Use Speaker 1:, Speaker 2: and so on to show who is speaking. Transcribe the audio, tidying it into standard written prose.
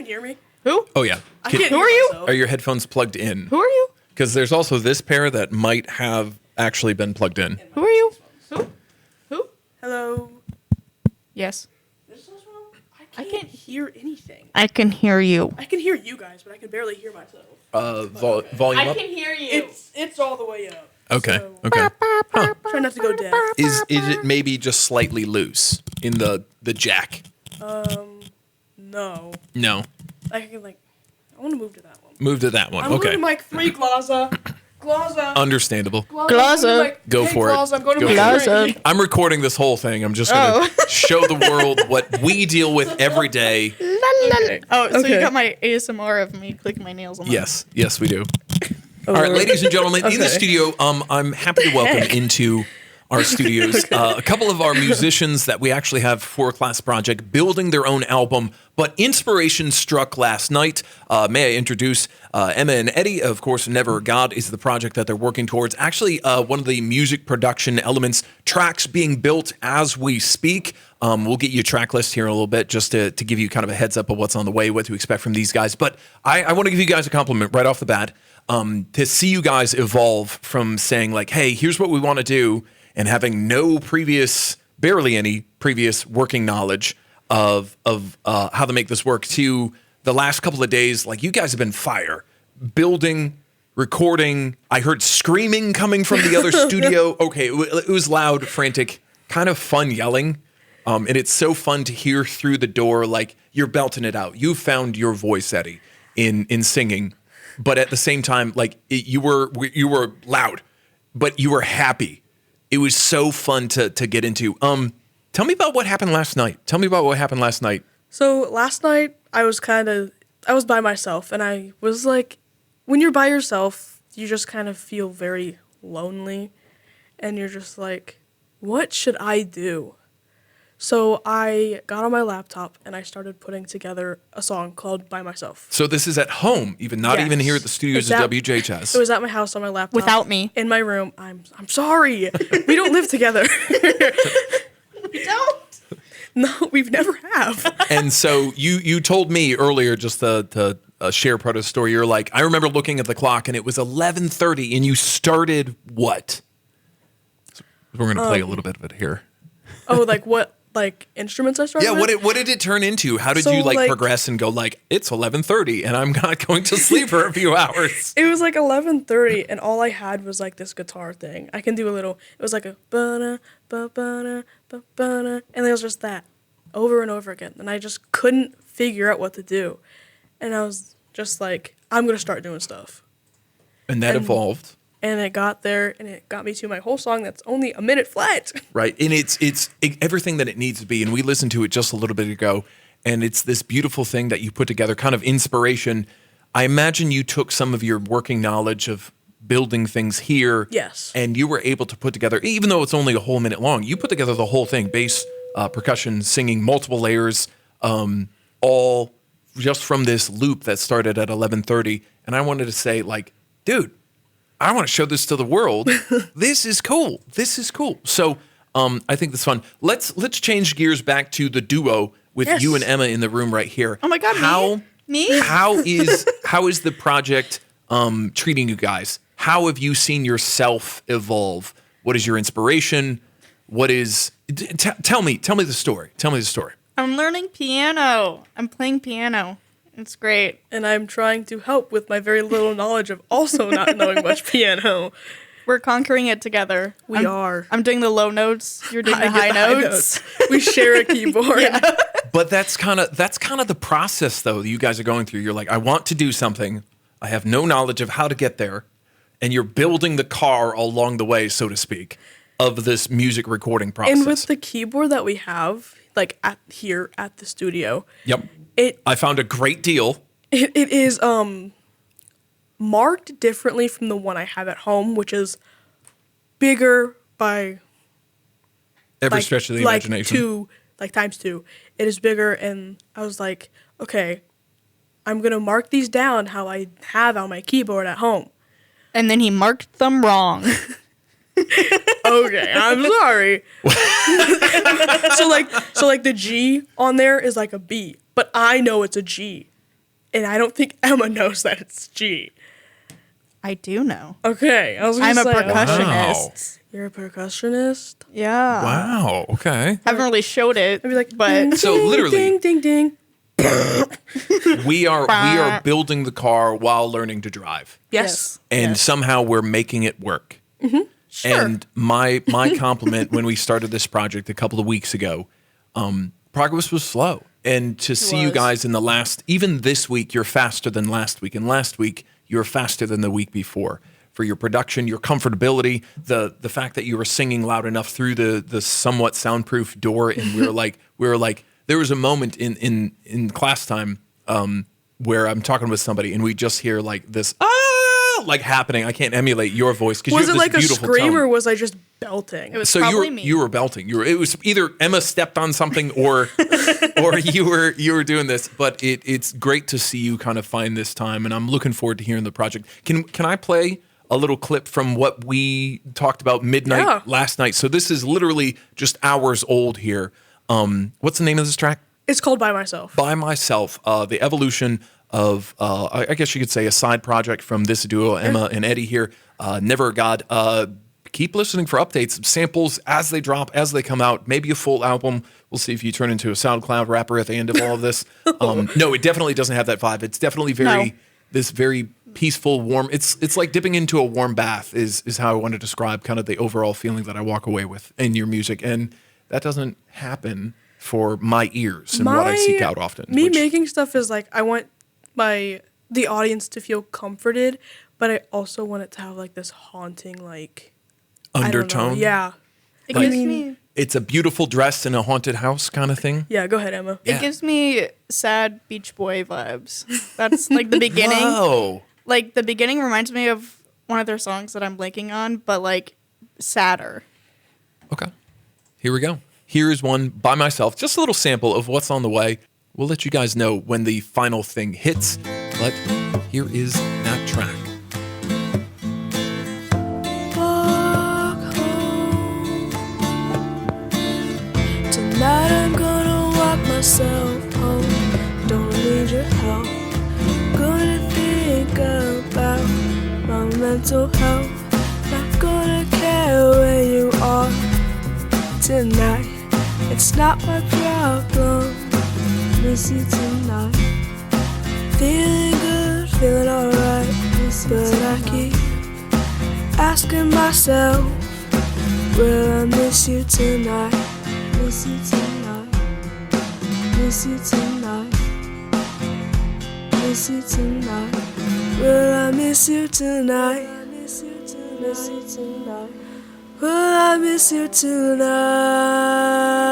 Speaker 1: can hear me?
Speaker 2: Who?
Speaker 3: Oh, yeah.
Speaker 1: I can't
Speaker 2: Who
Speaker 1: hear
Speaker 2: are you?
Speaker 1: myself.
Speaker 3: Are your headphones plugged in?
Speaker 2: Who are you?
Speaker 3: Because there's also this pair that might have actually been plugged in.
Speaker 2: Who are you? Who?
Speaker 1: Hello.
Speaker 2: Yes.
Speaker 1: This is wrong? I can't hear anything.
Speaker 2: I can hear you.
Speaker 1: I can hear you guys, but I can barely hear myself.
Speaker 3: Volume up?
Speaker 2: hear you.
Speaker 1: It's all the way up.
Speaker 3: Okay.
Speaker 1: So,
Speaker 3: Okay.
Speaker 1: try not to go deaf.
Speaker 3: Is it maybe just slightly loose in the jack?
Speaker 1: No.
Speaker 3: No.
Speaker 1: I want to move to that one.
Speaker 3: Move to that one.
Speaker 1: I'm
Speaker 3: Okay.
Speaker 1: going to mic 3, Glaza. Glaza.
Speaker 3: Understandable.
Speaker 2: Glaza.
Speaker 3: Go for it.
Speaker 1: Glaza, I'm going to
Speaker 3: Go
Speaker 1: mic
Speaker 2: for it.
Speaker 1: 3.
Speaker 3: I'm recording this whole thing. I'm just going to show the world what we deal with every day.
Speaker 1: Okay.
Speaker 2: Oh, so
Speaker 1: Okay.
Speaker 2: you got my ASMR of me clicking my nails on them.
Speaker 3: Yes. Yes, we do. All right, ladies and gentlemen, in the studio, I'm happy to welcome into our studios a couple of our musicians that we actually have for a class project building their own album, but inspiration struck last night. May I introduce Emma and Eddie? Of course, Never God is the project that they're working towards. Actually, one of the music production elements, tracks being built as we speak. We'll get you a track list here in a little bit just to give you kind of a heads up of what's on the way, what to expect from these guys. But I want to give you guys a compliment right off the bat. To see you guys evolve from saying like, hey, here's what we want to do, and having barely any previous working knowledge of how to make this work, to the last couple of days, like you guys have been fire, building, recording. I heard screaming coming from the other studio. Okay, it was loud, frantic, kind of fun yelling. And it's so fun to hear through the door, like you're belting it out. You found your voice, Eddie, in singing. But at the same time, like you were loud, but you were happy. It was so fun to get into. Tell me about what happened last night.
Speaker 1: So last night, I was by myself, and I was like, when you're by yourself, you just kind of feel very lonely, and you're just like, what should I do? So I got on my laptop and I started putting together a song called By Myself.
Speaker 3: So this is at home, not even here at the studios of WJHS.
Speaker 1: It was at my house on my laptop.
Speaker 2: Without me.
Speaker 1: In my room. I'm sorry. We don't live together.
Speaker 2: We don't.
Speaker 1: No, we've never have.
Speaker 3: And so you told me earlier, just to share part of the story, you're like, I remember looking at the clock and it was 11:30 and you started what? So we're going to play a little bit of it here.
Speaker 1: Oh, like what? Like instruments I started
Speaker 3: Yeah,
Speaker 1: with?
Speaker 3: what did it turn into? How did
Speaker 1: So,
Speaker 3: you
Speaker 1: like-
Speaker 3: progress and go like, it's 11:30 and I'm not going to sleep for a few hours?
Speaker 1: It was like 11:30 and all I had was like this guitar thing. I can do a little, it was like a ba-da, ba-ba-da, ba-ba-da, and it was just that over and over again. And I just couldn't figure out what to do. And I was just like, I'm going to start doing stuff.
Speaker 3: And that evolved.
Speaker 1: And it got there, and it got me to my whole song that's only a minute flat.
Speaker 3: Right. And it's everything that it needs to be. And we listened to it just a little bit ago. And it's this beautiful thing that you put together, kind of inspiration. I imagine you took some of your working knowledge of building things here.
Speaker 1: Yes.
Speaker 3: And you were able to put together, even though it's only a whole minute long, you put together the whole thing, bass, percussion, singing, multiple layers, all just from this loop that started at 11:30. And I wanted to say, like, dude, I want to show this to the world. This is cool. So I think that's fun. Let's change gears back to the duo with
Speaker 1: Yes.
Speaker 3: you and Emma in the room right here.
Speaker 2: Oh my God, me?
Speaker 3: How is the project treating you guys? How have you seen yourself evolve? What is your inspiration? Tell me the story.
Speaker 2: I'm learning piano. I'm playing piano. It's great.
Speaker 1: And I'm trying to help with my very little knowledge of also not knowing much piano.
Speaker 2: We're conquering it together.
Speaker 1: We are.
Speaker 2: I'm doing the low notes. You're doing
Speaker 1: I
Speaker 2: the
Speaker 1: get
Speaker 2: high notes.
Speaker 1: We share a keyboard.
Speaker 3: But that's kind of the process, though, that you guys are going through. You're like, I want to do something. I have no knowledge of how to get there. And you're building the car along the way, so to speak, of this music recording process.
Speaker 1: And with the keyboard that we have, like at the studio,
Speaker 3: Yep.
Speaker 1: it
Speaker 3: I found a great deal.
Speaker 1: it is marked differently from the one I have at home, which is bigger by
Speaker 3: Every stretch of the imagination.
Speaker 1: times two. It is bigger, and I was like, okay, I'm gonna mark these down how I have on my keyboard at home.
Speaker 2: And then he marked them wrong.
Speaker 1: Okay, I'm sorry. so like the G on there is like a B, but I know it's a G. and I don't think Emma knows that it's G.
Speaker 2: I do know.
Speaker 1: Okay, I was gonna
Speaker 2: I'm a
Speaker 1: say,
Speaker 2: percussionist.
Speaker 1: You're a percussionist?
Speaker 2: Yeah.
Speaker 3: Wow. Okay.
Speaker 2: Haven't really showed it.
Speaker 1: I'd be like,
Speaker 2: but
Speaker 1: ding,
Speaker 3: So
Speaker 1: ding,
Speaker 3: literally-
Speaker 1: ding, ding, ding.
Speaker 3: We are building the car while learning to drive.
Speaker 1: Yes.
Speaker 3: And
Speaker 2: Yes.
Speaker 3: somehow we're making it work.
Speaker 2: Sure.
Speaker 3: And my compliment when we started this project a couple of weeks ago, progress was slow. And to see you
Speaker 2: was.
Speaker 3: guys in the even this week, you're faster than last week. And last week, you're faster than the week before. For your production, your comfortability, the fact that you were singing loud enough through the somewhat soundproof door, and we were like, there was a moment in class time where I'm talking with somebody and we just hear like this like happening. I can't emulate your voice because you have
Speaker 1: Was it
Speaker 3: this
Speaker 1: like a
Speaker 3: beautiful
Speaker 1: scream
Speaker 3: tone.
Speaker 1: or was I just belting?
Speaker 2: It was
Speaker 3: So
Speaker 2: probably me.
Speaker 3: you were belting. It was either Emma stepped on something or you were doing this. But it's great to see you kind of find this time, and I'm looking forward to hearing the project. Can I play a little clip from what we talked about midnight last night? So this is literally just hours old here. What's the name of this track?
Speaker 1: It's called By Myself.
Speaker 3: By Myself, the evolution of, I guess you could say, a side project from this duo, Emma and Eddie here. Never a God. Keep listening for updates, samples as they drop, as they come out. Maybe a full album. We'll see if you turn into a SoundCloud rapper at the end of all of this. No, it definitely doesn't have that vibe. It's definitely very peaceful, warm. It's like dipping into a warm bath is how I want to describe kind of the overall feeling that I walk away with in your music. And that doesn't happen for my ears and what I seek out often.
Speaker 1: Making stuff is like, I want the audience to feel comforted, but I also want it to have like this haunting, like,
Speaker 3: undertone.
Speaker 1: Yeah.
Speaker 2: It gives me.
Speaker 3: It's a beautiful dress in a haunted house kind of thing.
Speaker 1: Yeah, go ahead, Emma.
Speaker 3: Yeah.
Speaker 2: It gives me sad Beach Boy vibes. That's like the beginning.
Speaker 3: Whoa.
Speaker 2: Like the beginning reminds me of one of their songs that I'm blanking on, but like sadder.
Speaker 3: Okay. Here we go. Here is one by myself. Just a little sample of what's on the way. We'll let you guys know when the final thing hits. But here is that track.
Speaker 1: Walk home. Tonight I'm gonna walk myself home. Don't need your help. Gonna think about my mental health. Not gonna care where you are tonight. It's not my problem. Miss you tonight. Feeling good, feeling alright. But I keep asking myself, will I miss you tonight? Miss you tonight. Miss you tonight. Miss you tonight. Will I miss you tonight? Miss you tonight. Will I miss you tonight?